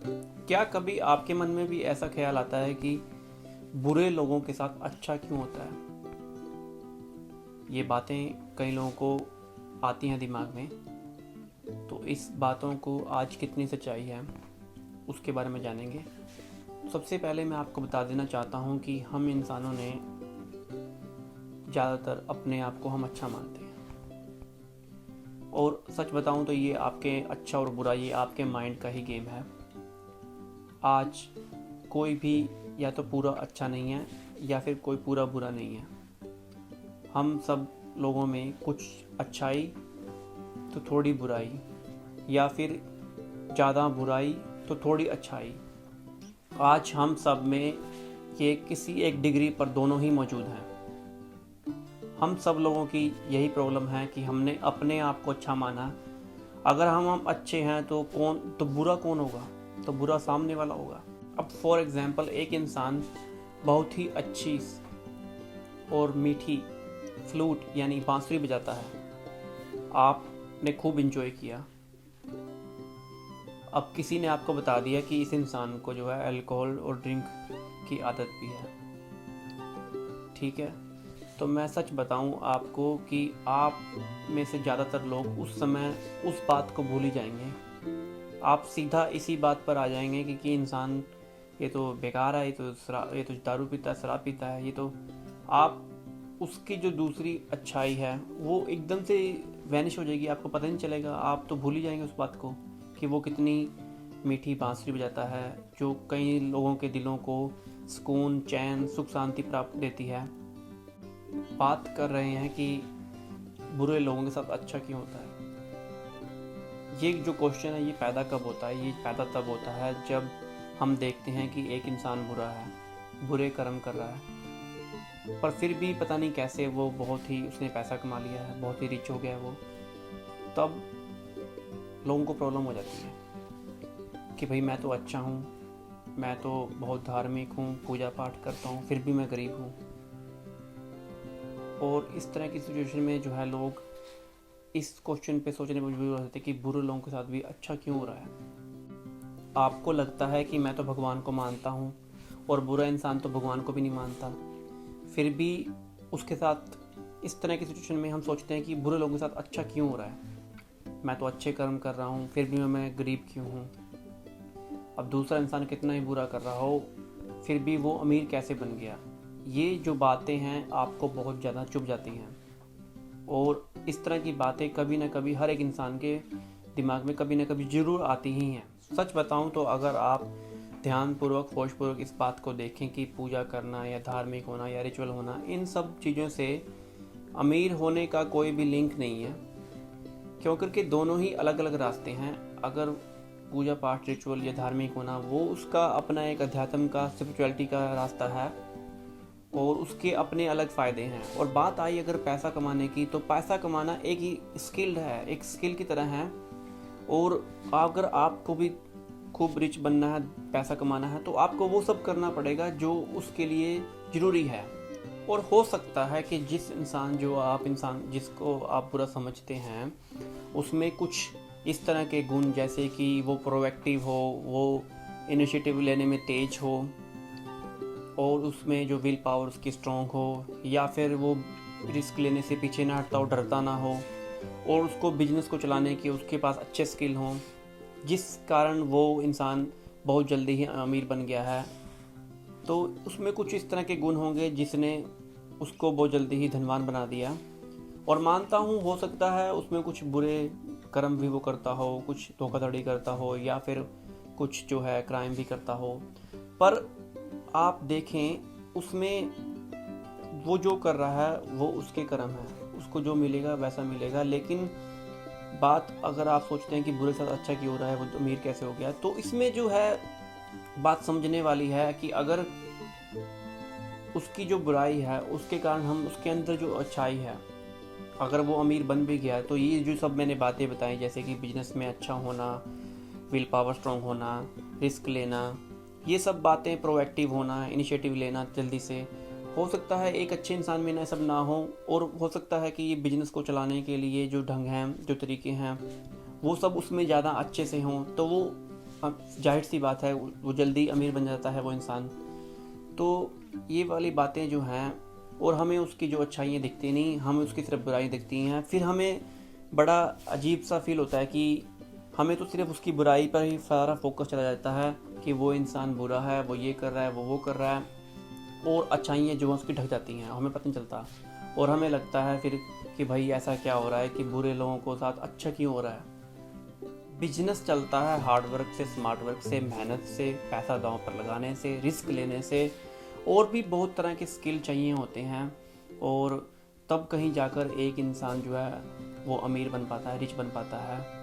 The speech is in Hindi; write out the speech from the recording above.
क्या कभी आपके मन में भी ऐसा ख्याल आता है कि बुरे लोगों के साथ अच्छा क्यों होता है? ये बातें कई लोगों को आती हैं दिमाग में। तो इस बातों को आज कितनी सच्चाई है उसके बारे में जानेंगे। सबसे पहले मैं आपको बता देना चाहता हूँ कि हम इंसानों ने ज़्यादातर अपने आप को हम अच्छा मानते हैं। और सच बताऊँ तो ये आपके अच्छा और बुरा ये आपके माइंड का ही गेम है। आज कोई भी या तो पूरा अच्छा नहीं है या फिर कोई पूरा बुरा नहीं है। हम सब लोगों में कुछ अच्छाई तो थोड़ी बुराई, या फिर ज़्यादा बुराई तो थोड़ी अच्छाई। आज हम सब में ये किसी एक डिग्री पर दोनों ही मौजूद हैं। हम सब लोगों की यही प्रॉब्लम है कि हमने अपने आप को अच्छा माना। अगर हम अच्छे हैं तो बुरा कौन होगा? तो बुरा सामने वाला होगा। अब फॉर एग्जांपल एक इंसान बहुत ही अच्छी और मीठी फ्लूट यानी बांसुरी बजाता है, आपने खूब इंजॉय किया। अब किसी ने आपको बता दिया कि इस इंसान को जो है अल्कोहल और ड्रिंक की आदत भी है, ठीक है। तो मैं सच बताऊं आपको कि आप में से ज़्यादातर लोग उस समय उस बात को भूल ही जाएंगे। आप सीधा इसी बात पर आ जाएंगे कि इंसान ये तो बेकार है, ये तो दारू पीता है, शराब पीता है, ये तो आप उसकी जो दूसरी अच्छाई है वो एकदम से वैनिश हो जाएगी। आपको पता नहीं चलेगा, आप तो भूल ही जाएंगे उस बात को कि वो कितनी मीठी बांसुरी बजाता है जो कई लोगों के दिलों को सुकून, चैन, सुख शांति प्राप्त देती है। बात कर रहे हैं कि बुरे लोगों के साथ अच्छा क्यों होता है। ये जो क्वेश्चन है ये पैदा कब होता है? ये पैदा तब होता है जब हम देखते हैं कि एक इंसान बुरा है, बुरे कर्म कर रहा है, पर फिर भी पता नहीं कैसे वो उसने पैसा कमा लिया है, बहुत ही रिच हो गया है वो। तब लोगों को प्रॉब्लम हो जाती है कि भाई मैं तो अच्छा हूँ, मैं तो बहुत धार्मिक हूँ, पूजा पाठ करता हूँ, फिर भी मैं गरीब हूँ। और इस तरह की सिचुएशन में जो है लोग इस क्वेश्चन पे सोचने पर मजबूर हो जाते हैं कि बुरे लोगों के साथ भी अच्छा क्यों हो रहा है। आपको लगता है कि मैं तो भगवान को मानता हूँ और बुरा इंसान तो भगवान को भी नहीं मानता, फिर भी उसके साथ इस तरह की सिचुएशन में हम सोचते हैं कि बुरे लोगों के साथ अच्छा क्यों हो रहा है। मैं तो अच्छे कर्म कर रहा हूँ, फिर भी मैं गरीब क्यों हूँ। अब दूसरा इंसान कितना ही बुरा कर रहा हो फिर भी वो अमीर कैसे बन गया। ये जो बातें हैं आपको बहुत ज़्यादा चुभ जाती हैं, और इस तरह की बातें कभी ना कभी हर एक इंसान के दिमाग में कभी ना कभी ज़रूर आती ही हैं। सच बताऊं तो अगर आप ध्यानपूर्वक, होशपूर्वक इस बात को देखें कि पूजा करना या धार्मिक होना या रिचुअल होना, इन सब चीज़ों से अमीर होने का कोई भी लिंक नहीं है, क्योंकि दोनों ही अलग अलग रास्ते हैं। अगर पूजा पाठ, रिचुअल या धार्मिक होना वो उसका अपना एक अध्यात्म का, स्पिरिचुअलिटी का रास्ता है और उसके अपने अलग फ़ायदे हैं। और बात आई अगर पैसा कमाने की, तो पैसा कमाना एक ही स्किल है, एक स्किल की तरह है। और अगर आपको भी खूब रिच बनना है, पैसा कमाना है, तो आपको वो सब करना पड़ेगा जो उसके लिए ज़रूरी है। और हो सकता है कि इंसान जिसको आप बुरा समझते हैं उसमें कुछ इस तरह के गुण, जैसे कि वो प्रोएक्टिव हो, वो इनिशिएटिव लेने में तेज हो, और उसमें जो विल पावर उसकी स्ट्रॉन्ग हो, या फिर वो रिस्क लेने से पीछे ना हटता हो, डरता ना हो, और उसको बिजनेस को चलाने की उसके पास अच्छे स्किल हों, जिस कारण वो इंसान बहुत जल्दी ही अमीर बन गया है। तो उसमें कुछ इस तरह के गुण होंगे जिसने उसको बहुत जल्दी ही धनवान बना दिया। और मानता हूँ हो सकता है उसमें कुछ बुरे कर्म भी वो करता हो, कुछ धोखाधड़ी करता हो, या फिर कुछ जो है क्राइम भी करता हो, पर आप देखें उसमें वो जो कर रहा है वो उसके कर्म है, उसको जो मिलेगा वैसा मिलेगा। लेकिन बात अगर आप सोचते हैं कि बुरे साथ अच्छा क्यों हो रहा है, वो तो अमीर कैसे हो गया, तो इसमें जो है बात समझने वाली है कि अगर उसकी जो बुराई है उसके कारण हम उसके अंदर जो अच्छाई है, अगर वो अमीर बन भी गया, तो ये जो सब मैंने बातें बताई, जैसे कि बिजनेस में अच्छा होना, विल पावर स्ट्रॉन्ग होना, रिस्क लेना, ये सब बातें, प्रोएक्टिव होना, इनिशिएटिव लेना जल्दी से, हो सकता है एक अच्छे इंसान में ना सब ना हो। और हो सकता है कि ये बिजनेस को चलाने के लिए जो ढंग हैं, जो तरीके हैं, वो सब उसमें ज़्यादा अच्छे से हों, तो वो अब जाहिर सी बात है वो जल्दी अमीर बन जाता है वो इंसान। तो ये वाली बातें जो हैं, और हमें उसकी जो अच्छाइयाँ दिखती नहीं, हमें उसकी सिर्फ बुराई दिखती हैं। फिर हमें बड़ा अजीब सा फील होता है कि हमें तो सिर्फ उसकी बुराई पर ही सारा फोकस चला जाता है कि वो इंसान बुरा है, वो ये कर रहा है, वो कर रहा है, और अच्छाइयाँ जो हैं उसकी ढक जाती हैं, हमें पता नहीं चलता। और हमें लगता है फिर कि भाई ऐसा क्या हो रहा है कि बुरे लोगों को साथ अच्छा क्यों हो रहा है। बिजनेस चलता है हार्ड वर्क से, स्मार्ट वर्क से, मेहनत से, पैसा दांव पर लगाने से, रिस्क लेने से, और भी बहुत तरह के स्किल चाहिए होते हैं। और तब कहीं जाकर एक इंसान जो है वो अमीर बन पाता है, रिच बन पाता है।